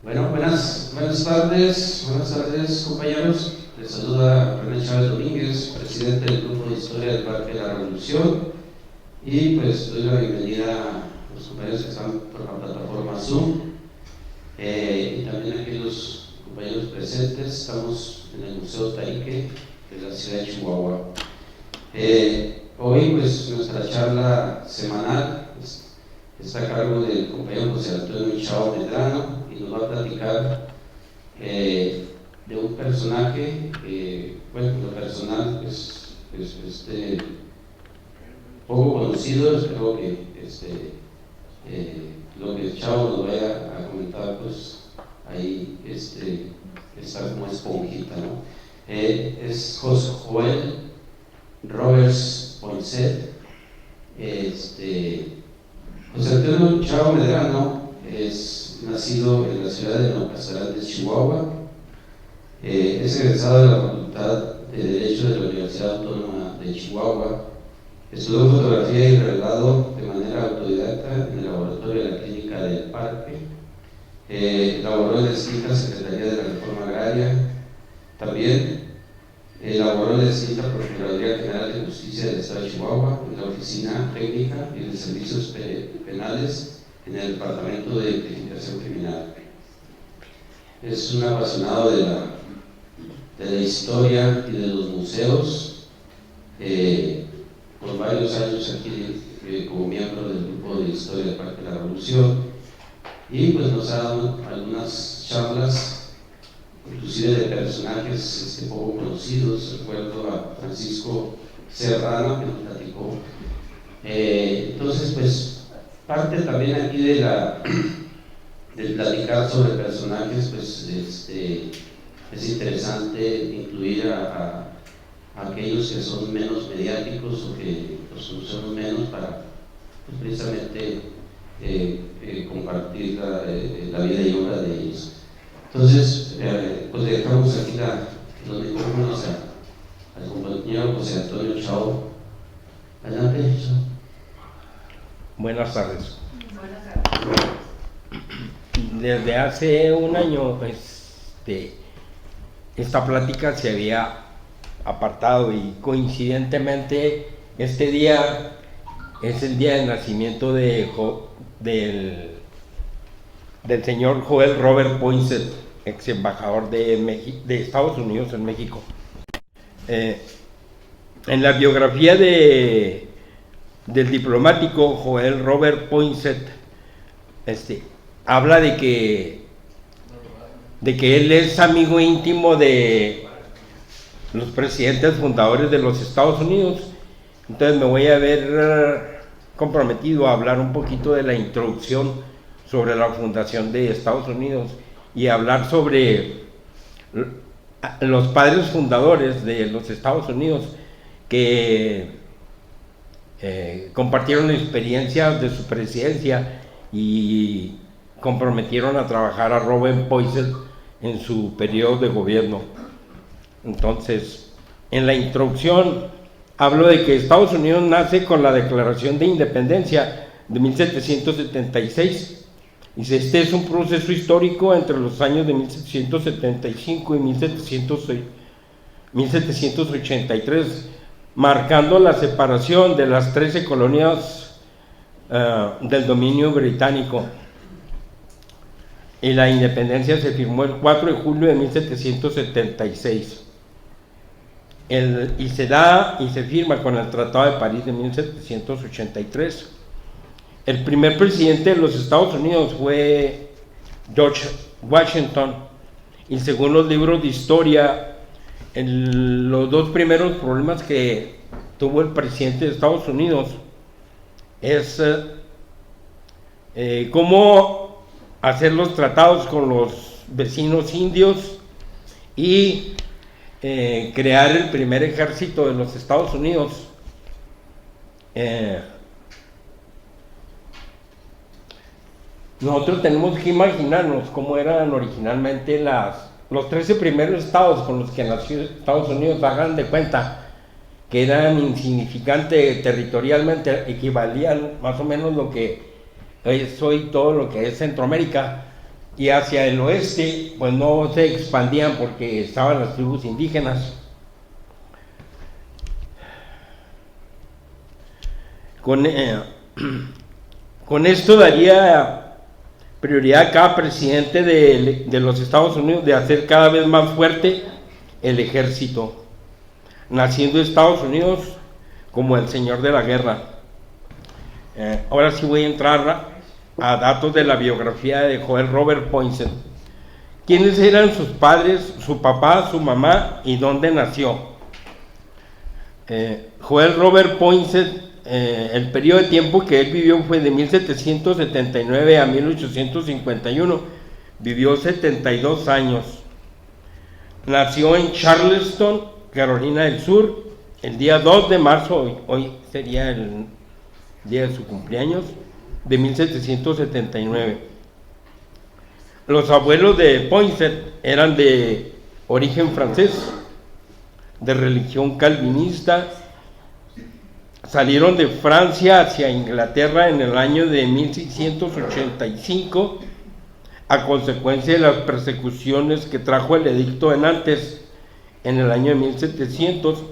Bueno, buenas tardes compañeros. Les saluda René Chávez Domínguez, presidente del Grupo de Historia del Parque de la Revolución, y pues doy la bienvenida a los compañeros que están por la plataforma Zoom, y también aquí los compañeros presentes. Estamos en el Museo Taike de la ciudad de Chihuahua. Hoy pues nuestra charla semanal está a cargo del compañero José Antonio Chao Medrano, y nos va a platicar de un personaje bueno, lo personal es poco conocido. Espero que lo que Chao nos vaya a comentar, pues ahí está como esponjita, ¿no? Es José Joel Roberts Poinsett. José Antonio Chao Medrano es nacido en la ciudad de Nogazarán, Chihuahua. Es egresado de la Facultad de Derecho de la Universidad Autónoma de Chihuahua. Estudió fotografía y revelado de manera autodidacta en el laboratorio de la Clínica del Parque. Laboró en la extinta Secretaría de la Reforma Agraria. También elaboró en la extinta Procuraduría General de Justicia del Estado de Chihuahua, en la Oficina Técnica y de Servicios Penales en el Departamento de Investigación Criminal. Es un apasionado de la historia y de los museos, por varios años aquí como miembro del Grupo de Historia del Parque de la Revolución, y pues nos ha dado algunas charlas, inclusive de personajes poco conocidos. Recuerdo a Francisco Serrano, que nos platicó. Entonces, pues, parte también aquí de platicar sobre personajes, pues, es interesante incluir a aquellos que son menos mediáticos o que los conocemos menos para, pues, precisamente compartir la vida y obra de ellos. Entonces, pues dejamos aquí los micrófonos al compañero José Antonio Chao. Adelante, Chao. Buenas tardes. Desde hace un año esta plática se había apartado, y coincidentemente este día es el día de nacimiento del señor Joel Robert Poinsett, ex embajador de Estados Unidos en México. En la biografía del diplomático Joel Robert Poinsett, habla de que él es amigo íntimo de los presidentes fundadores de los Estados Unidos. Entonces me voy a ver comprometido a hablar un poquito de la introducción sobre la fundación de Estados Unidos y hablar sobre los padres fundadores de los Estados Unidos que compartieron experiencias de su presidencia y comprometieron a trabajar a Robert Poinsett en su periodo de gobierno. Entonces, en la introducción hablo de que Estados Unidos nace con la Declaración de Independencia de 1776. Dice, este es un proceso histórico entre los años de 1775 y 1783, marcando la separación de las 13 colonias del dominio británico. Y la independencia se firmó el 4 de julio de 1776. Y se firma con el Tratado de París de 1783. El primer presidente de los Estados Unidos fue George Washington, y según los libros de historia, los dos primeros problemas que tuvo el presidente de Estados Unidos es cómo hacer los tratados con los vecinos indios y crear el primer ejército de los Estados Unidos. Nosotros tenemos que imaginarnos cómo eran originalmente los 13 primeros estados con los que nació Estados Unidos. Hagan de cuenta que eran insignificantes territorialmente, equivalían más o menos lo que es hoy todo lo que es Centroamérica, y hacia el oeste pues no se expandían porque estaban las tribus indígenas. Con esto daría prioridad a cada presidente de los Estados Unidos de hacer cada vez más fuerte el ejército, naciendo Estados Unidos como el señor de la guerra. Ahora sí voy a entrar a datos de la biografía de Joel Robert Poinsett. ¿Quiénes eran sus padres, su papá, su mamá y dónde nació? Joel Robert Poinsett, el periodo de tiempo que él vivió fue de 1779 a 1851, vivió 72 años. Nació en Charleston, Carolina del Sur, el día 2 de marzo, hoy sería el día de su cumpleaños, de 1779. Los abuelos de Poinsett eran de origen francés, de religión calvinista. Salieron de Francia hacia Inglaterra en el año de 1685 a consecuencia de las persecuciones que trajo el edicto de Nantes en el año de 1700,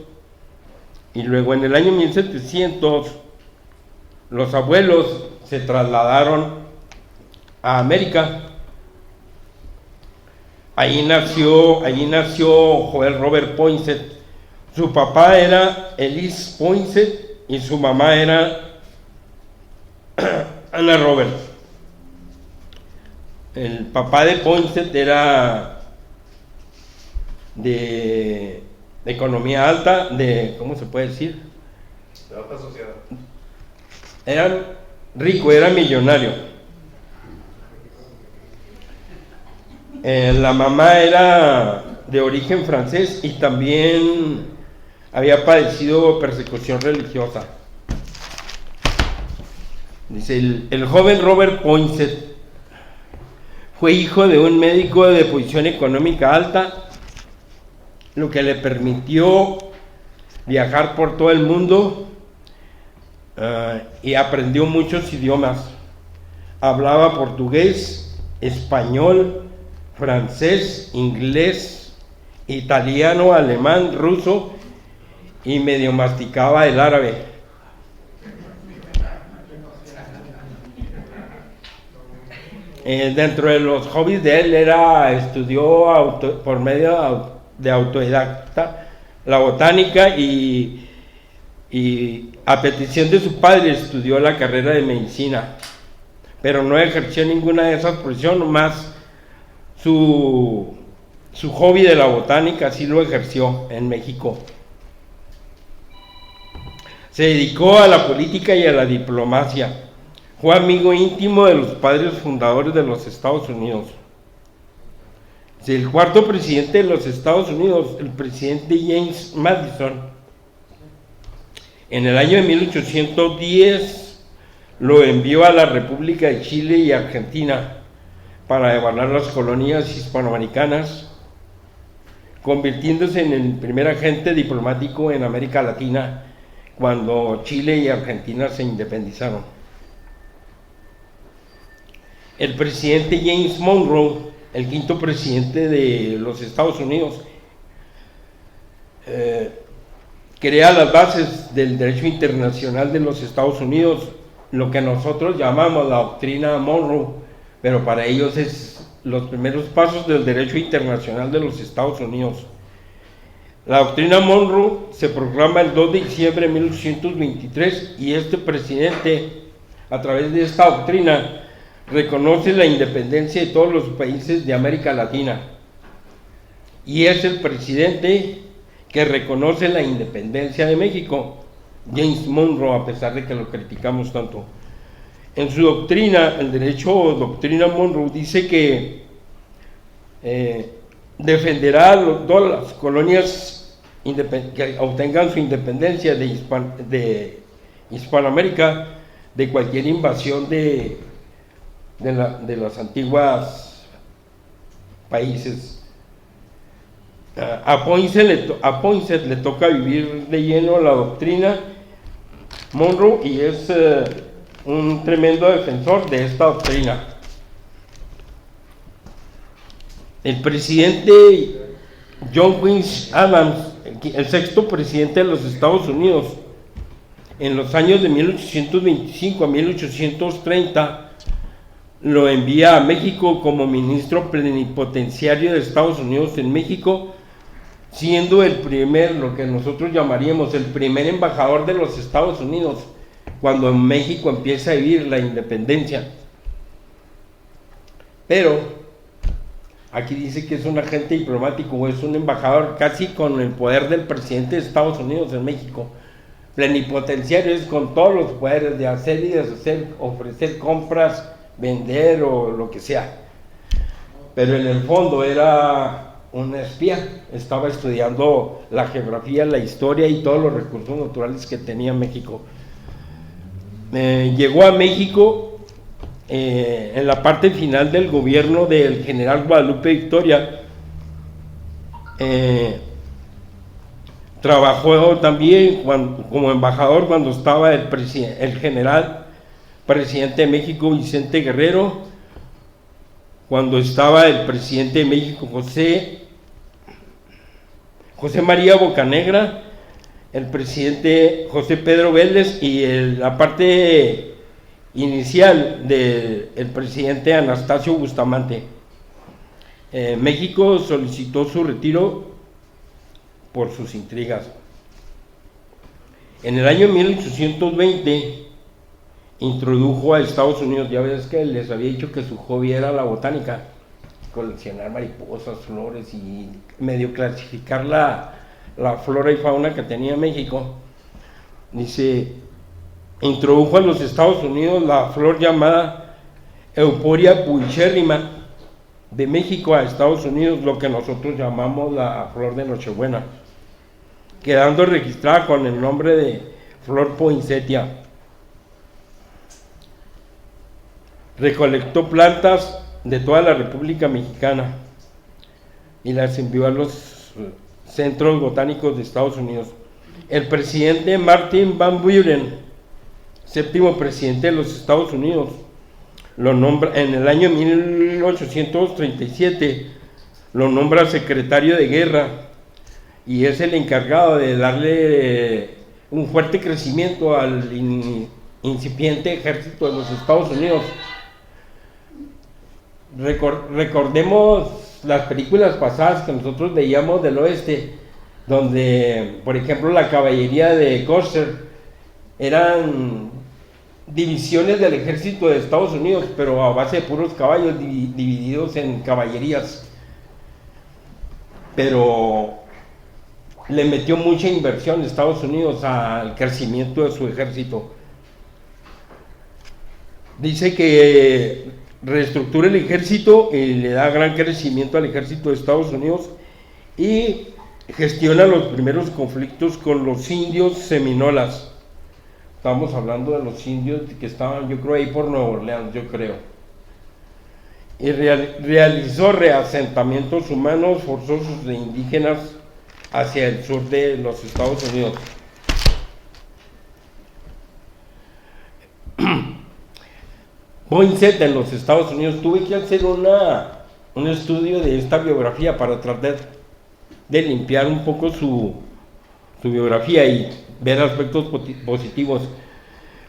y luego en el año 1700 los abuelos se trasladaron a América. Allí nació Joel Robert Poinsett. Su papá era Ellis Poinsett y su mamá era Anna Roberts. El papá de Poinsett era de economía alta, ¿cómo se puede decir? De alta sociedad. Era rico, era millonario. La mamá era de origen francés y también había padecido persecución religiosa. Dice, el joven Robert Poinsett fue hijo de un médico de posición económica alta, lo que le permitió viajar por todo el mundo y aprendió muchos idiomas. Hablaba portugués, español, francés, inglés, italiano, alemán, ruso y medio masticaba el árabe. Dentro de los hobbies de él estudió por medio de autodidacta la botánica y a petición de su padre estudió la carrera de medicina, pero no ejerció ninguna de esas profesiones, más su hobby de la botánica sí lo ejerció en México. Se dedicó a la política y a la diplomacia. Fue amigo íntimo de los padres fundadores de los Estados Unidos. El cuarto presidente de los Estados Unidos, el presidente James Madison, en el año de 1810 lo envió a la República de Chile y Argentina para evaluar las colonias hispanoamericanas, convirtiéndose en el primer agente diplomático en América Latina cuando Chile y Argentina se independizaron. El presidente James Monroe, el quinto presidente de los Estados Unidos, crea las bases del derecho internacional de los Estados Unidos, lo que nosotros llamamos la doctrina Monroe, pero para ellos es los primeros pasos del derecho internacional de los Estados Unidos. La doctrina Monroe se proclama el 2 de diciembre de 1823 y este presidente, a través de esta doctrina, reconoce la independencia de todos los países de América Latina y es el presidente que reconoce la independencia de México, James Monroe, a pesar de que lo criticamos tanto. En su doctrina, el derecho o doctrina Monroe dice que defenderá todas las colonias que obtengan su independencia de Hispanoamérica de cualquier invasión de las antiguas países. A Poinsett le toca vivir de lleno la doctrina Monroe y es un tremendo defensor de esta doctrina. el presidente John Quincy Adams, el sexto presidente de los Estados Unidos, en los años de 1825 a 1830, lo envía a México como ministro plenipotenciario de Estados Unidos en México, siendo el primer, lo que nosotros llamaríamos el primer embajador de los Estados Unidos, cuando México empieza a vivir la independencia. Pero aquí dice que es un agente diplomático o es un embajador casi con el poder del presidente de Estados Unidos en México. Plenipotenciario es con todos los poderes de hacer y deshacer, ofrecer compras, vender o lo que sea. Pero en el fondo era un espía, estaba estudiando la geografía, la historia y todos los recursos naturales que tenía México. Llegó a México en la parte final del gobierno del general Guadalupe Victoria. Trabajó también como embajador cuando estaba el general presidente de México Vicente Guerrero, cuando estaba el presidente de México José María Bocanegra, el presidente José Pedro Vélez y la parte inicial del presidente Anastasio Bustamante. México solicitó su retiro por sus intrigas. En el año 1820 introdujo a Estados Unidos, ya ves que les había dicho que su hobby era la botánica, coleccionar mariposas, flores y medio clasificar la flora y fauna que tenía México. Dice, introdujo a los Estados Unidos la flor llamada Euporia puichérrima de México a Estados Unidos, lo que nosotros llamamos la flor de Nochebuena, quedando registrada con el nombre de flor poinsettia. Recolectó plantas de toda la República Mexicana y las envió a los centros botánicos de Estados Unidos. El presidente Martin Van Buren, séptimo presidente de los Estados Unidos, lo nombra en el año 1837, lo nombra secretario de guerra y es el encargado de darle un fuerte crecimiento al incipiente ejército de los Estados Unidos. Recordemos las películas pasadas que nosotros veíamos del oeste, donde, por ejemplo, la caballería de Custer eran divisiones del ejército de Estados Unidos, pero a base de puros caballos divididos en caballerías. Pero le metió mucha inversión Estados Unidos al crecimiento de su ejército. Dice que reestructura el ejército y le da gran crecimiento al ejército de Estados Unidos y gestiona los primeros conflictos con los indios seminolas. Estamos hablando de los indios que estaban, yo creo, ahí por Nueva Orleans, yo creo. Y realizó reasentamientos humanos forzosos de indígenas hacia el sur de los Estados Unidos. Poinsett en los Estados Unidos. Tuve que hacer un estudio de esta biografía para tratar de limpiar un poco su biografía y ver aspectos positivos.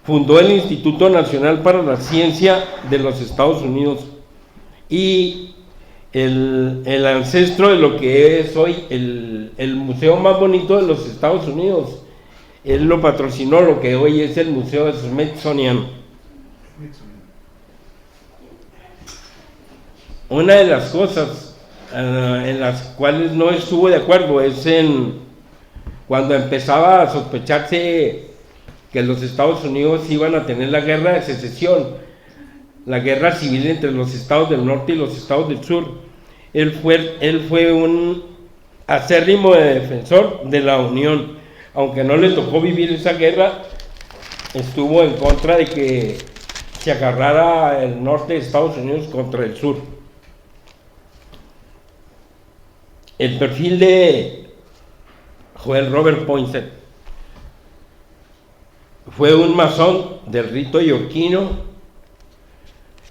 Fundó el Instituto Nacional para la Ciencia de los Estados Unidos y el ancestro de lo que es hoy el museo más bonito de los Estados Unidos. Él lo patrocinó, lo que hoy es el Museo Smithsonian. Una de las cosas en las cuales no estuvo de acuerdo es cuando empezaba a sospecharse que los Estados Unidos iban a tener la guerra de secesión, la guerra civil entre los estados del norte y los estados del sur. Él fue un acérrimo defensor de la Unión, aunque no le tocó vivir esa guerra, estuvo en contra de que se agarrara el norte de Estados Unidos contra el sur. El perfil de Joel Robert Poinsett: fue un masón del rito yorquino,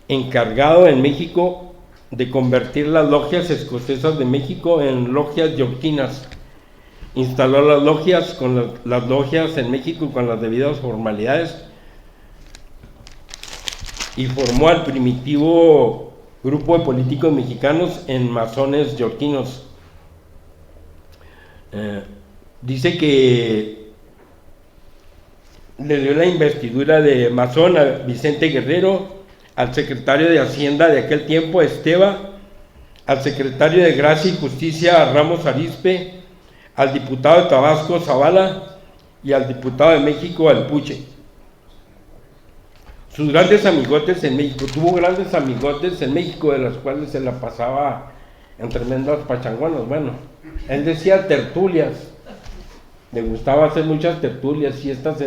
encargado en México de convertir las logias escocesas de México en logias yorquinas. Instaló las logias las logias en México con las debidas formalidades y formó al primitivo grupo de políticos mexicanos en masones yorquinos. Dice que le dio la investidura de masón a Vicente Guerrero, al secretario de Hacienda de aquel tiempo, Esteva, al secretario de Gracia y Justicia, Ramos Arizpe, al diputado de Tabasco, Zavala, y al diputado de México, Alpuche. Sus grandes amigotes en México, tuvo grandes amigotes en México, de las cuales se la pasaba en tremendas pachangonas. Bueno, él decía tertulias, le gustaba hacer muchas tertulias, fiestas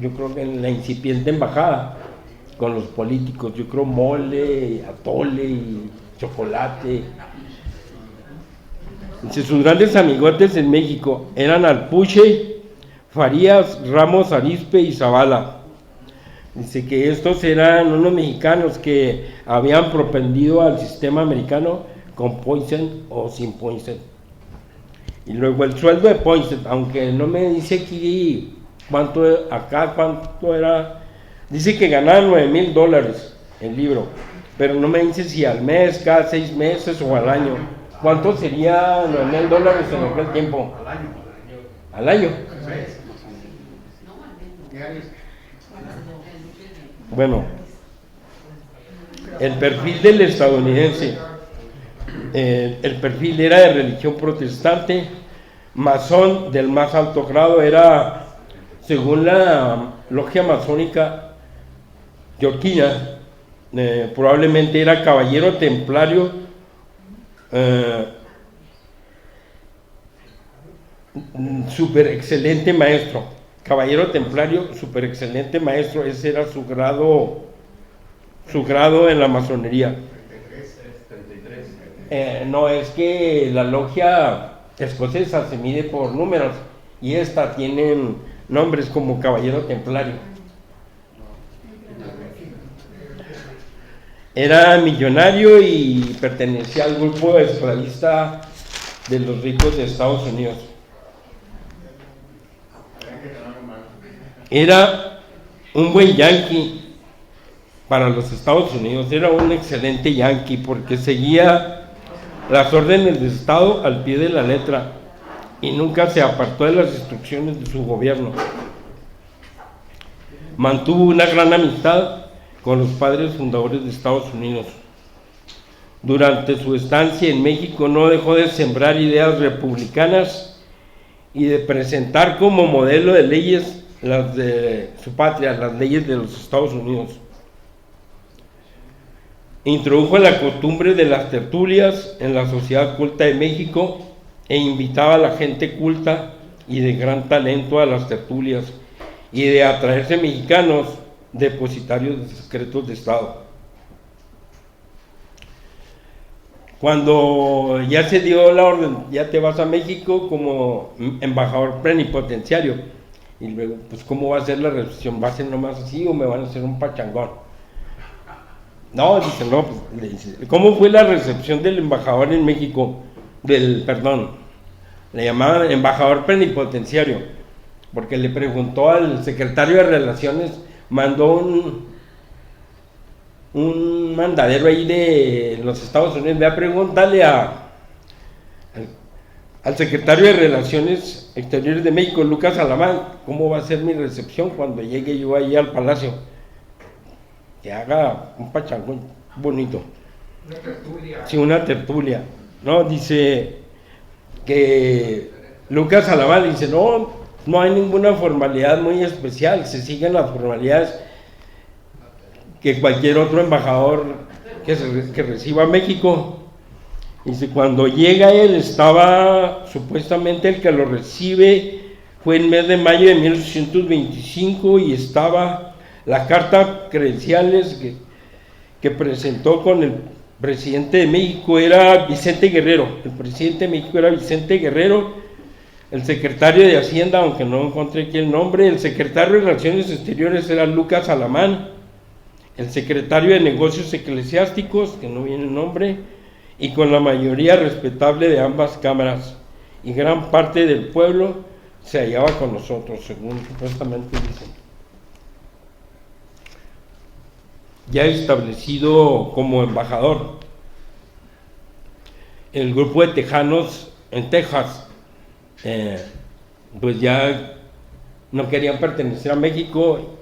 yo creo que en la incipiente embajada, con los políticos, yo creo mole, atole y chocolate. Dice, sus grandes amigotes en México eran Alpuche, Farías, Ramos Arizpe y Zavala. Dice que estos eran unos mexicanos que habían propendido al sistema americano con Poinsett o sin Poinsett. Y luego el sueldo de Poinsett, aunque no me dice aquí cuánto era. Dice que ganaba $9,000 el libro, pero no me dice si al mes, cada 6 meses o al año. ¿Cuánto sería $9,000 en aquel tiempo? Al año. Bueno, el perfil del estadounidense, el perfil era de religión protestante, masón del más alto grado, era, según la logia masónica yorquina, probablemente era caballero templario, super excelente maestro, caballero templario, super excelente maestro. Ese era su grado en la masonería. No, es que la logia escocesa se mide por números y esta tienen nombres como caballero templario. Era millonario y pertenecía al grupo esclavista de los ricos de Estados Unidos. Era un buen yanqui para los Estados Unidos, era un excelente yanqui porque seguía las órdenes del Estado al pie de la letra y nunca se apartó de las instrucciones de su gobierno. Mantuvo una gran amistad con los padres fundadores de Estados Unidos. Durante su estancia en México no dejó de sembrar ideas republicanas y de presentar como modelo de leyes las de su patria, las leyes de los Estados Unidos. Introdujo la costumbre de las tertulias en la sociedad culta de México e invitaba a la gente culta y de gran talento a las tertulias y de atraerse mexicanos depositarios de secretos de Estado. Cuando ya se dio la orden, ya te vas a México como embajador plenipotenciario, y luego, pues, ¿cómo va a ser la recepción? ¿Va a ser nomás así o me van a hacer un pachangón? No, dice, no, pues, le dice, ¿cómo fue la recepción del embajador en México? Le llamaban embajador plenipotenciario, porque le preguntó al secretario de Relaciones, mandó un mandadero ahí de los Estados Unidos, ve a preguntarle al secretario de Relaciones Exteriores de México, Lucas Alamán, ¿cómo va a ser mi recepción cuando llegue yo ahí al palacio? Que haga un pachangón bonito. Una tertulia. Sí, una tertulia. No, dice que Lucas Alamán dice, no hay ninguna formalidad muy especial, se siguen las formalidades que cualquier otro embajador que reciba a México. Dice, cuando llega él, estaba supuestamente el que lo recibe, fue en mes de mayo de 1825 y estaba la carta credenciales que presentó con el presidente de México, era Vicente Guerrero, el presidente de México era Vicente Guerrero, el secretario de Hacienda, aunque no encontré aquí el nombre, el secretario de Relaciones Exteriores era Lucas Alamán, el secretario de Negocios Eclesiásticos, que no viene el nombre, y con la mayoría respetable de ambas cámaras, y gran parte del pueblo se hallaba con nosotros, según supuestamente dicen. Ya establecido como embajador, el grupo de tejanos en Texas, pues ya no querían pertenecer a México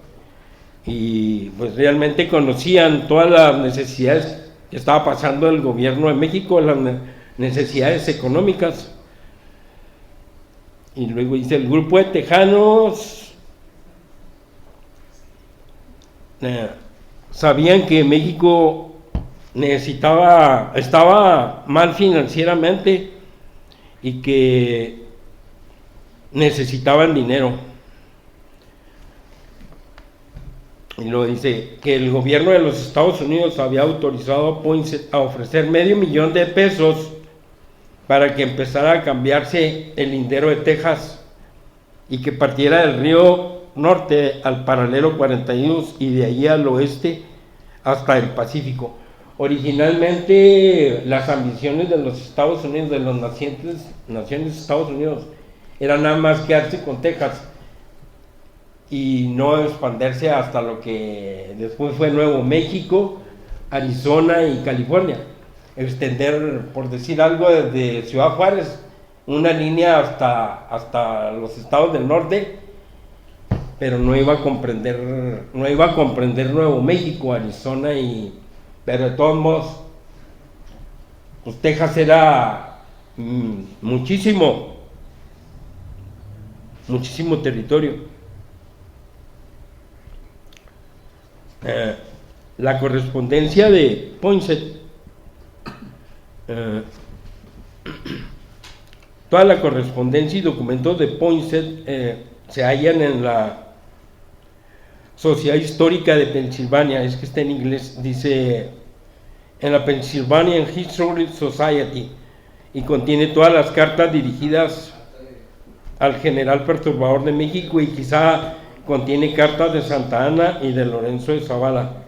y pues realmente conocían todas las necesidades que estaba pasando el gobierno de México, las necesidades económicas. Y luego dice, el grupo de tejanos sabían que México estaba mal financieramente y que necesitaban dinero. Y luego dice que el gobierno de los Estados Unidos había autorizado a Poinsett a ofrecer $500,000 para que empezara a cambiarse el lindero de Texas y que partiera del río norte al paralelo 42 y de ahí al oeste hasta el Pacífico. Originalmente las ambiciones de los Estados Unidos, de las naciones de Estados Unidos, era nada más quedarse con Texas y no expandirse hasta lo que después fue Nuevo México, Arizona y California. Extender, por decir algo, desde Ciudad Juárez, una línea hasta los estados del norte, pero no iba a comprender Nuevo México, Arizona pero de todos modos, pues Texas era muchísimo territorio. La correspondencia de Poinsett, toda la correspondencia y documentos de Poinsett se hallan en la Sociedad Histórica de Pensilvania, es que está en inglés, dice en la Pennsylvania History Society, y contiene todas las cartas dirigidas al general perturbador de México, y quizá contiene cartas de Santa Anna y de Lorenzo de Zavala.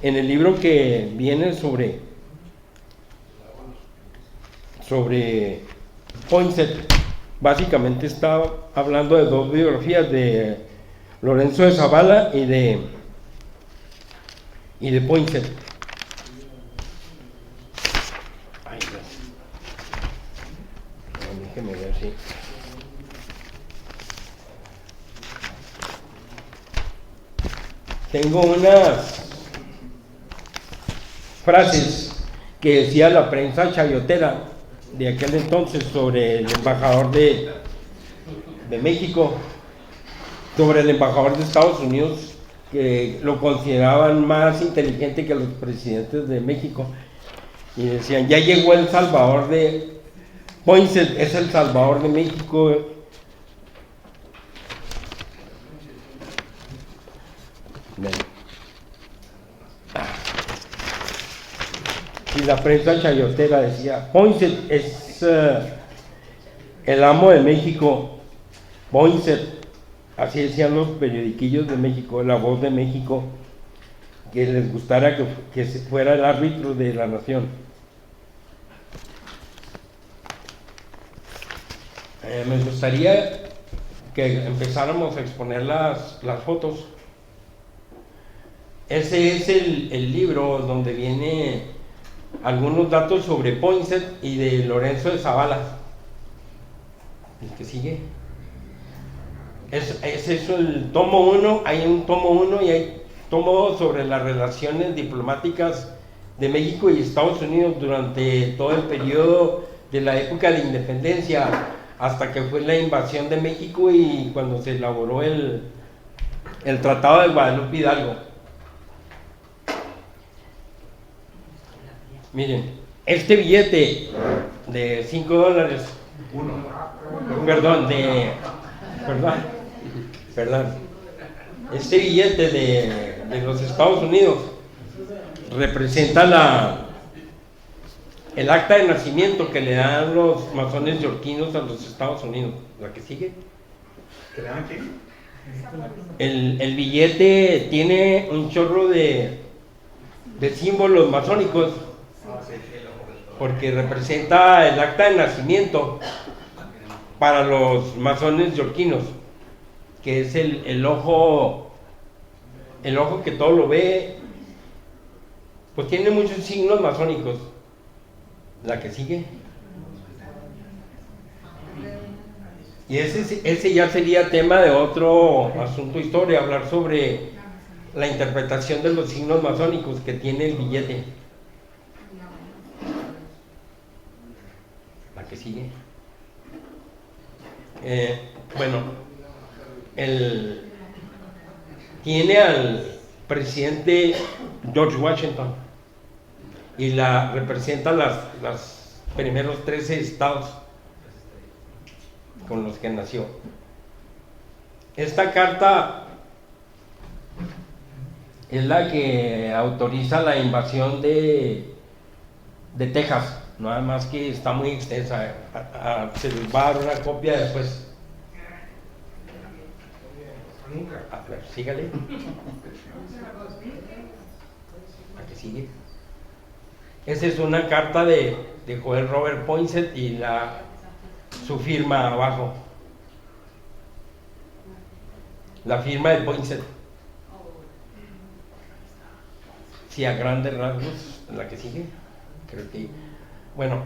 En el libro que viene sobre Poinsett, básicamente está hablando de dos biografías, de Lorenzo de Zavala y de Poinsett. Ay, no. Déjeme ver si. Tengo unas frases que decía la prensa chayotera de aquel entonces sobre el embajador de México, sobre el embajador de Estados Unidos, que lo consideraban más inteligente que los presidentes de México, y decían, ya llegó el Salvador de Poinsett, es el Salvador de México. Y la prensa chayotera decía, Poinsett es el amo de México. Poinsett, así decían los periodiquillos de México, La Voz de México, que les gustara que fuera el árbitro de la nación. Me gustaría que empezáramos a exponer las fotos. Ese es el libro donde viene algunos datos sobre Poinsett y de Lorenzo de Zavala. El que sigue. Es eso, el tomo 1, hay un tomo 1 y hay tomo 2 sobre las relaciones diplomáticas de México y Estados Unidos durante todo el periodo de la época de independencia, hasta que fue la invasión de México y cuando se elaboró el Tratado de Guadalupe Hidalgo. Miren, este billete de $5, este billete de los Estados Unidos representa el acta de nacimiento que le dan los masones yorquinos a los Estados Unidos. ¿La que sigue? ¿Que le dan aquí? El billete tiene un chorro de símbolos masónicos. porque representa el acta de nacimiento para los masones yorquinos, que es el ojo que todo lo ve, pues tiene muchos signos masónicos. La que sigue. Y ese ya sería tema de otro asunto historia, hablar sobre la interpretación de los signos masónicos que tiene el billete. La que sigue. Bueno, tiene al presidente George Washington y representa los primeros 13 estados con los que nació. Esta carta es la que autoriza la invasión de Texas, nada más que está muy extensa. Se les va a dar una copia después. A ver, sígale. ¿A qué sigue? Esa es una carta de Joel Robert Poinsett y su firma abajo. La firma de Poinsett. Sí, a grandes rasgos, la que sigue. Creo que. Bueno,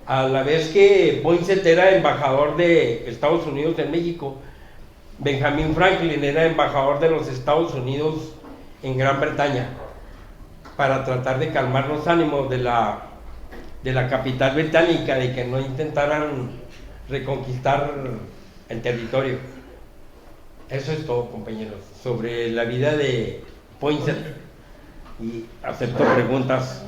a la vez que Poinsett era embajador de Estados Unidos en México, Benjamin Franklin era embajador de los Estados Unidos en Gran Bretaña, para tratar de calmar los ánimos de la capital británica, de que no intentaran reconquistar el territorio. Eso es todo, compañeros, sobre la vida de Poinsett, y acepto preguntas.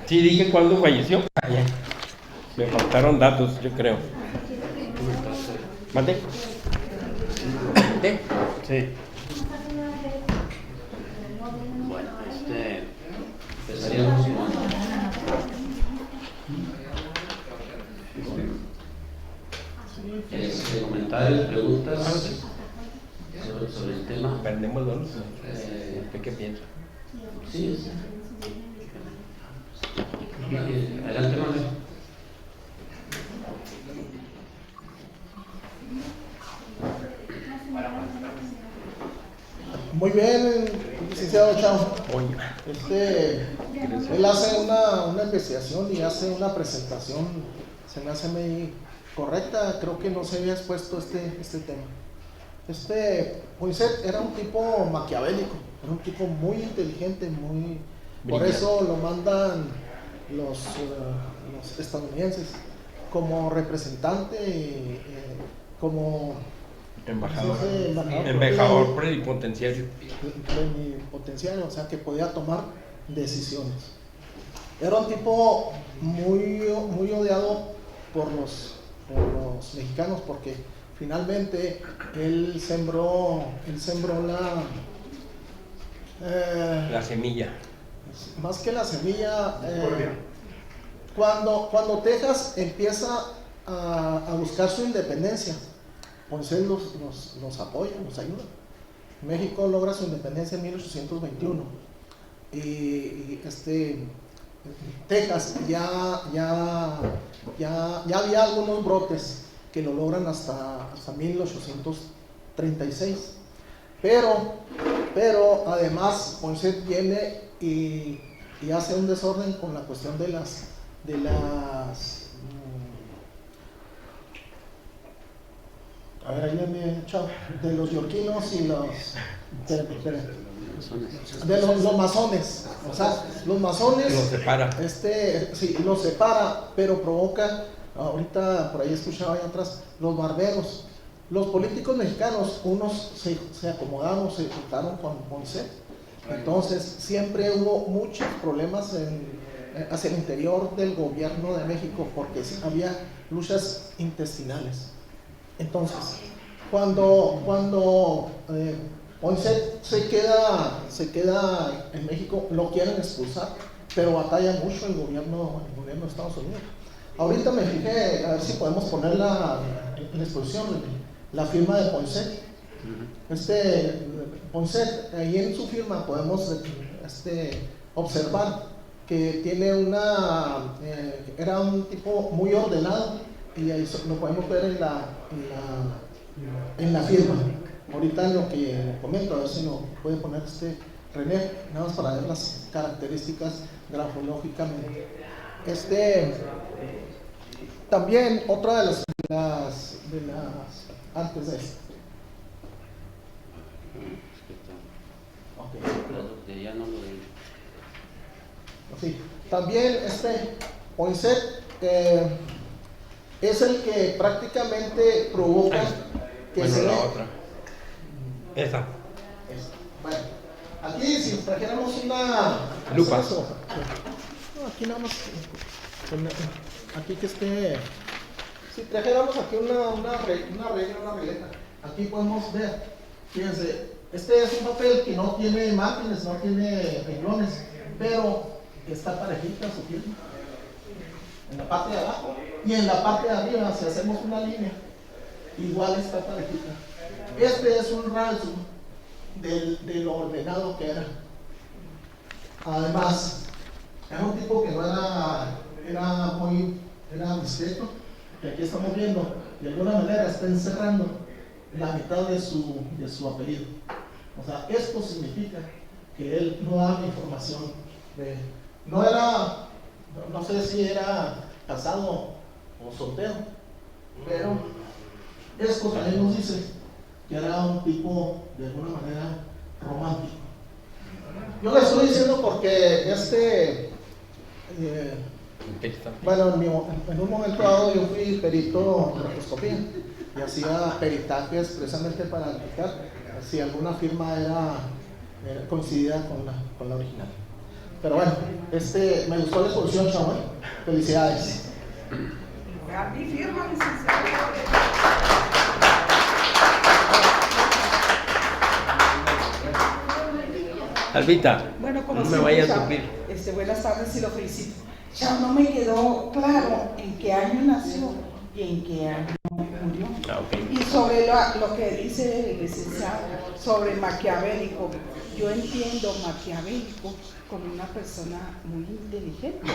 Sí, dije cuándo falleció. Me faltaron datos, yo creo. ¿Mande? ¿Mande? Sí. Bueno, empezaríamos con comentarios, preguntas sobre el tema. Prendemos dos. ¿Qué piensa? Sí. Adelante, Manuel. Muy bien, licenciado Chao. Él hace una investigación y hace una presentación, se me hace muy correcta. Creo que no se había expuesto este tema. Poinsett era un tipo maquiavélico, era un tipo muy inteligente, muy brillante. Por eso lo mandan los estadounidenses como representante, como embajador plenipotenciario, o sea, que podía tomar decisiones. Era un tipo muy odiado por los mexicanos, porque finalmente él sembró la semilla. Más que la semilla, cuando Texas empieza a buscar su independencia, Poinsett nos apoya, nos ayuda. México logra su independencia en 1821 y Texas ya había algunos brotes que lo logran hasta 1836, pero además Poinsett viene y hace un desorden con la cuestión de los yorquinos y de los masones. O sea, los masones los separa. Sí, los separa, pero provoca, ahorita por ahí escuchaba allá atrás, los barberos. Los políticos mexicanos, unos se acomodaron, se juntaron con Poinsett. Entonces siempre hubo muchos problemas hacia el interior del gobierno de México, porque había luchas intestinales. Entonces, cuando Poinsett se queda en México, lo quieren expulsar, pero batalla mucho el gobierno de Estados Unidos. Ahorita me fijé, a ver si podemos poner en la exposición la firma de Poinsett, Poinsett, ahí en su firma podemos observar que tiene era un tipo muy ordenado, y ahí lo podemos ver en la firma. Ahorita en lo que comento, a ver si lo puede poner René, nada más para ver las características grafológicamente. También otra de las antes de esto. Okay. Ya no lo leí. Sí. También Poinsett es el que prácticamente provoca que bueno, se la vea. otra. Esa. Bueno, aquí si trajéramos una lupa. No, aquí nada más. Aquí que si trajéramos aquí una regla, una regleta, aquí podemos ver, fíjense, es un papel que no tiene márgenes, no tiene renglones, pero está parejita su firma en la parte de abajo, y en la parte de arriba, si hacemos una línea, igual está parejita. Es un rasgo de lo ordenado que era. Además, era un tipo que no era discreto, que aquí estamos viendo, de alguna manera está encerrando la mitad de su apellido. O sea, esto significa que él no daba información no sé si era casado o soltero, pero esto también nos dice que era un tipo de alguna manera romántico. Yo le estoy diciendo porque bueno, en un momento dado yo fui perito en rotoscopía y hacía peritajes precisamente para indicar si alguna firma coincidida con la original. Pero bueno, me gustó la exposición, Samuel. Felicidades. Mi firma, licenciado. Albita, Bueno, como no me vayas a Chao, subir. buenas tardes y lo felicito. Chao, no me quedó claro en qué año nació y en qué año murió. Okay. Y sobre lo que dice el licenciado, sobre maquiavélico, yo entiendo maquiavélico como una persona muy inteligente.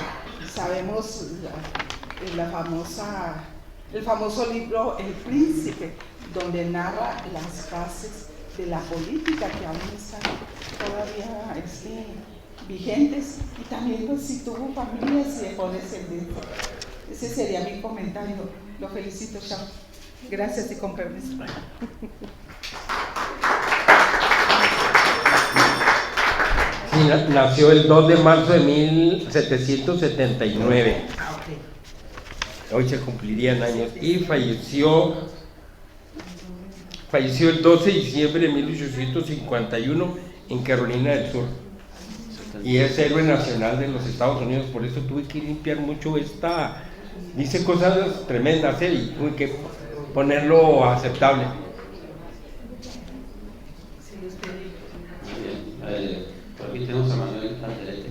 Sabemos el famoso libro El Príncipe, donde narra las bases de la política que aún están todavía vigentes, y también pues, si tuvo familias y dejó descendencia. Ese sería mi comentario. Lo felicito, chao. Gracias y con permiso. Sí, nació el 2 de marzo de 1779. Hoy se cumplirían años. Y falleció el 12 de diciembre de 1851 en Carolina del Sur. Y es héroe nacional de los Estados Unidos. Por eso tuve que limpiar mucho dice cosas tremendas, y tuve que ponerlo aceptable. Por aquí tenemos a Manuel Cantelete.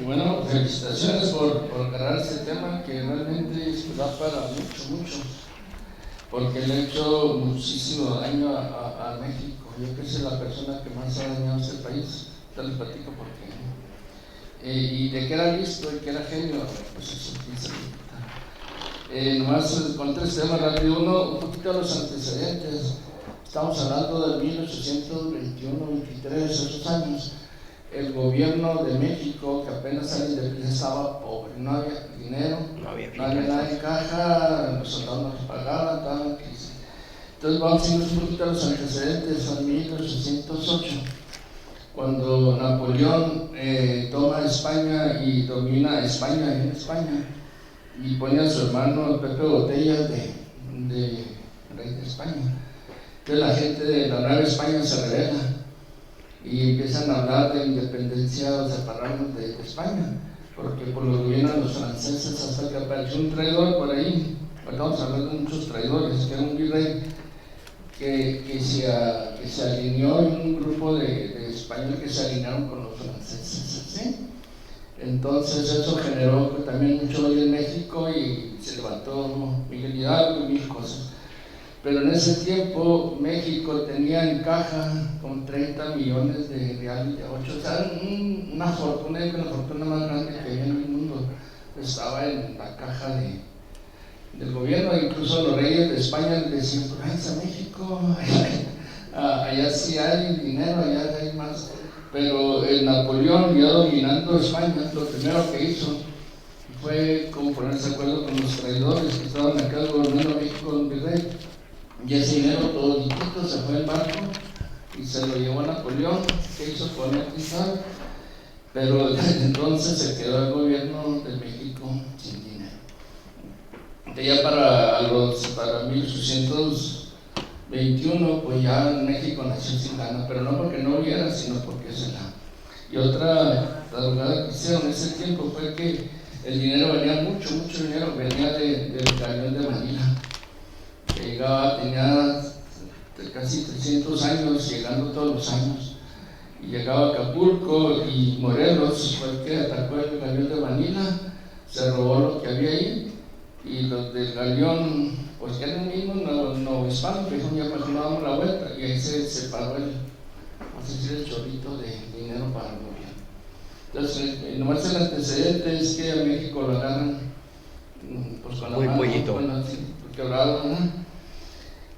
Bueno, felicitaciones por ganar este tema que realmente da para mucho, porque le ha hecho muchísimo daño a México. Yo creo que es la persona que más ha dañado a este país. Te les platico por qué. Y de que era listo y que era genio, pues eso piensa. Nomás con tres temas rápido. Uno, un poquito de los antecedentes. Estamos hablando de 1821-23, esos años. El gobierno de México, que apenas se independizaba, estaba pobre, no había dinero, no había nada en caja, los soldados no les pagaban, estaban en crisis. Entonces vamos a ir un poquito a los antecedentes, en 1808, cuando Napoleón toma España y domina España en España, y pone a su hermano Pepe Botellas de rey de España. Entonces la gente de la Nueva España se revela y empiezan a hablar de independencia o separarnos de España, porque por lo que vienen los franceses hasta que apareció un traidor por ahí. Estamos hablando de muchos traidores, que era un virrey que se alineó en un grupo de españoles que se alinearon con los franceses, ¿sí? Entonces eso generó también mucho odio en México y se levantó Miguel Hidalgo y mil cosas. pero en ese tiempo México tenía en caja como 30 millones de reales de 8, o sea, una fortuna más grande que había en el mundo, estaba en la caja del gobierno. Incluso los reyes de España les decían, pues váyanse a México, allá sí hay dinero, allá hay más. Pero Napoleón, ya dominando España, lo primero que hizo fue como ponerse de acuerdo con los traidores que estaban acá gobernando México, don Virrey. Y ese dinero todo liquito se fue en barco y se lo llevó a Napoleón, que hizo poner quizá, pero desde entonces se quedó el gobierno de México sin dinero. Ya para 1821, pues ya México nació sin lana, pero no porque no hubiera, sino porque se la. Y otra jugada que hicieron en ese tiempo fue que el dinero venía, mucho dinero venía del galeón de Manila, que llegaba, tenía casi 300 años, llegando todos los años, y llegaba a Acapulco y Morelos, fue el que atacó el galeón de Manila, se robó lo que había ahí, y los del galeón, pues que eran mismos no hispanos, que dijeron ya mejor no damos la vuelta, y ahí se paró el chorrito de dinero para el gobierno. Entonces, nomás el antecedente es que a México lo agarran pues con la muy mano, pollito, quebrado, ¿no?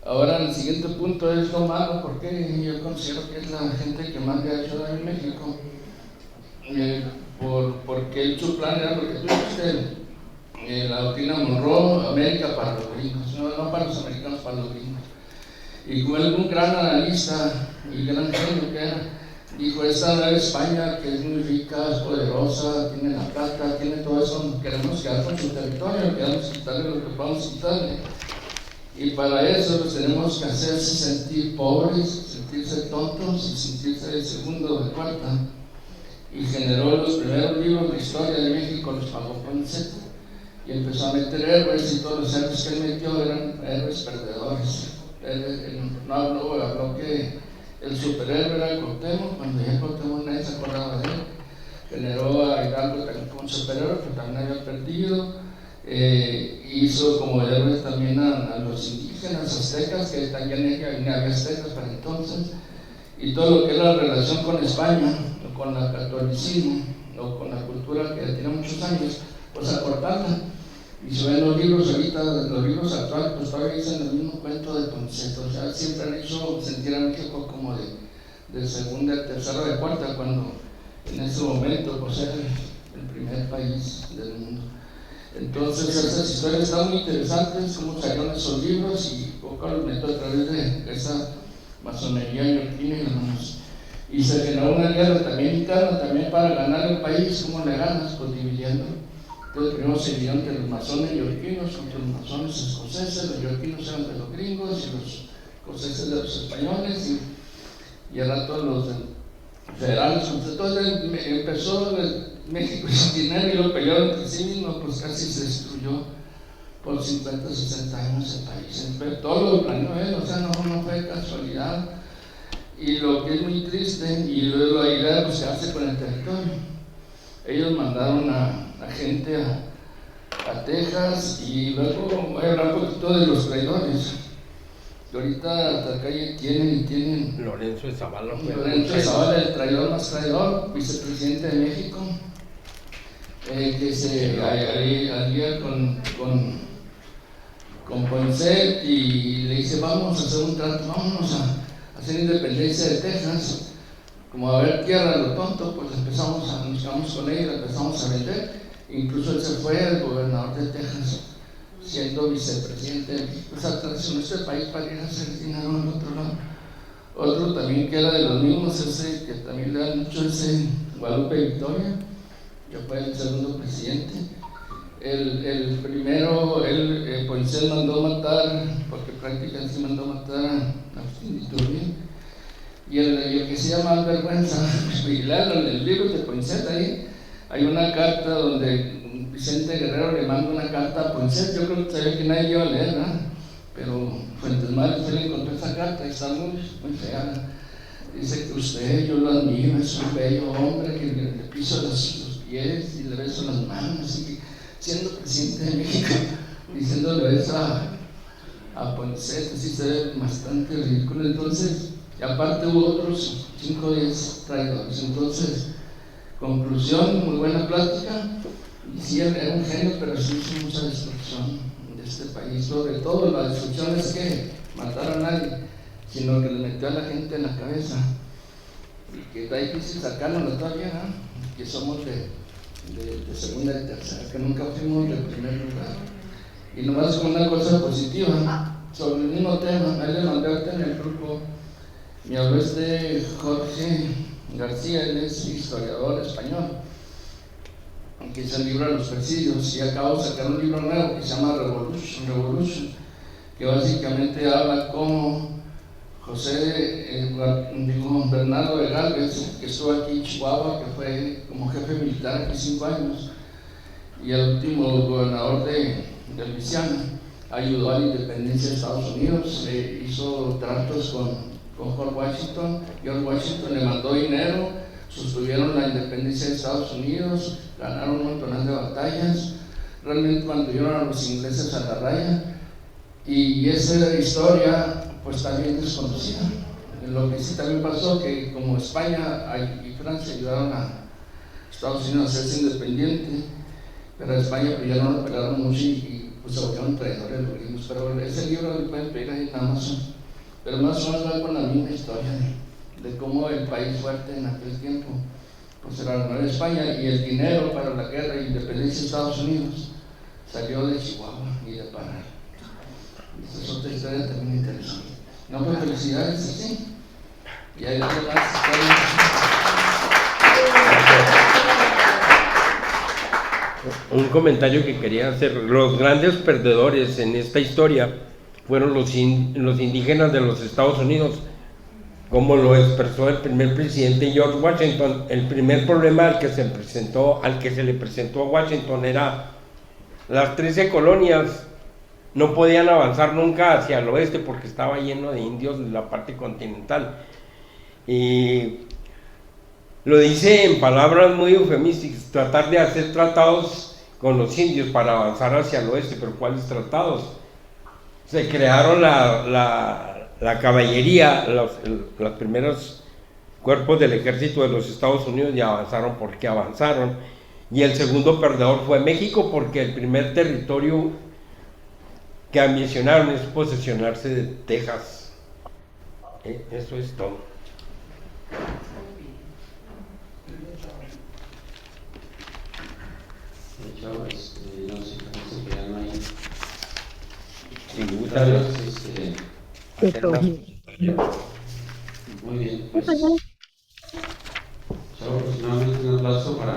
Ahora el siguiente punto es lo malo, porque yo considero que es la gente que más le ha hecho daño en México, porque su plan era lo que tú dijiste, la doctrina Monroe, América para los gringos, no para los americanos, para los gringos. Y como él, un gran analista y gran genio que era, dijo, esta nueva España, que es muy rica, es poderosa, tiene la plata, tiene todo eso, queremos quedar con su territorio, queremos quitarle lo que podamos quitarle. Y para eso pues, tenemos que hacerse sentir pobres, sentirse tontos y sentirse de segundo o de cuarta. Y generó los primeros libros de historia de México, los pagó Poinsett. Y empezó a meter héroes, y todos los héroes que él metió eran héroes perdedores. No habló que el superhéroe era Cuauhtémoc, cuando ya Cuauhtémoc nadie se acordaba de él. Generó a Hidalgo también como superhéroe, que también había perdido. Hizo como héroes también a los indígenas aztecas, que también había aztecas para entonces. Y todo lo que es la relación con España, o con el catolicismo, o con la cultura que tiene muchos años, pues acortarla. Y si ven los libros ahorita, los libros actuales, pues todavía dicen el mismo cuento de Poinsett. O sea, siempre han hecho sentir a México como de segunda, tercera, de cuarta, cuando en ese momento pues era el primer país del mundo. Entonces esas historias están muy interesantes, cómo salieron esos libros, y poco los meto a través de esa masonería neoyorquina y demás. Y se generó una guerra también interna, también para ganar el país. ¿Cómo le ganas? Pues dividiendo. Entonces primero se dividió entre los masones neoyorquinos contra los masones escoceses. Los neoyorquinos eran de los gringos y los escoceses de los españoles, y al rato los federales. Entonces empezó México sin dinero, y lo pelearon entre sí mismos, pues casi se destruyó por 50, 60 años el país. Pero todo lo planeó él, o sea, no fue casualidad. Y lo que es muy triste, y luego la idea pues, se hace con el territorio. Ellos mandaron a gente a Texas, y luego voy a hablar un poquito de los traidores. Que ahorita hasta acá tienen Lorenzo de Zavala, el traidor más traidor, vicepresidente de México, que se alía con Poinsett, y le dice, vamos a hacer un trato, vámonos a hacer independencia de Texas. Como a ver tierra lo tonto, pues nos quedamos con ella, la empezamos a vender. Incluso él se fue el gobernador de Texas, siendo vicepresidente de México. O sea, traicionó este país para ir a hacer dinero al otro lado. Otro también que era de los mismos, que también le dan mucho, ese Guadalupe Victoria, que fue el segundo presidente. El primero, Poinsett mandó matar, porque prácticamente mandó matar a Agustín Iturbide. Y el que se llama Vergüenza, en el libro de Poinsett ahí hay una carta donde Vicente Guerrero le manda una carta a Poinsett. Yo creo que sabía que nadie iba a leer, ¿no? Pero Fuentes Mares le encontró esa carta y está muy fea. Dice que usted, yo lo admiro, es un bello hombre, que le piso los pies y le beso las manos, y siendo presidente de México, diciéndole eso a a Poinsett, así se ve bastante ridículo. Entonces, y aparte hubo otros 5 o 10 traidores. Entonces, conclusión, muy buena plática. Y sí, era un genio, pero sí hizo mucha destrucción de este país. Sobre todo, la destrucción es que matar a nadie, sino que le metió a la gente en la cabeza. Y que está difícil sacarnos todavía, ¿no? Que somos de segunda y tercera, que nunca fuimos de primer lugar. Y nomás con una cosa positiva, sobre el mismo tema, ahí le mandé ahorita en el grupo, me habló Jorge García, él es historiador español, que hizo el libro de los presidios, y acabo de sacar un libro nuevo que se llama Revolution, que básicamente habla cómo Bernardo de Gálvez, que estuvo aquí en Chihuahua, que fue como jefe militar aquí 5 años, y el último gobernador de Luisiana, ayudó a la independencia de Estados Unidos, hizo tratos con George Washington. George Washington le mandó dinero, sostuvieron la independencia de Estados Unidos, ganaron un montón de batallas, realmente mantuvieron a los ingleses a la raya, y esa historia pues está bien desconocida. Lo que sí también pasó, que como España y Francia ayudaron a Estados Unidos a hacerse independiente, pero a España pues ya no lo pelearon mucho y pues se volvieron traidores los gringos. Pero ese libro lo pueden pedir ahí en Amazon, pero más o menos va con la misma historia de cómo el país fuerte en aquel tiempo pues era la Nueva España, y el dinero para la guerra e independencia de Estados Unidos salió de Chihuahua y de Pará. Esta es otra historia también interesante. No, pues felicidades, sí. Y hay otras historias. Un comentario que quería hacer: los grandes perdedores en esta historia fueron los indígenas de los Estados Unidos, como lo expresó el primer presidente George Washington. El primer problema al que se le presentó a Washington era las 13 colonias no podían avanzar nunca hacia el oeste porque estaba lleno de indios en la parte continental, y lo dice en palabras muy eufemísticas: tratar de hacer tratados con los indios para avanzar hacia el oeste. Pero ¿cuáles tratados? Se crearon la caballería, los primeros cuerpos del ejército de los Estados Unidos, y avanzaron porque avanzaron. Y el segundo perdedor fue México, porque el primer territorio que ambicionaron es posesionarse de Texas. Eso es todo. Chavos, no sé, parece que ya no hay. Si gustan, Muy bien, pues. Chavos, nuevamente un aplauso para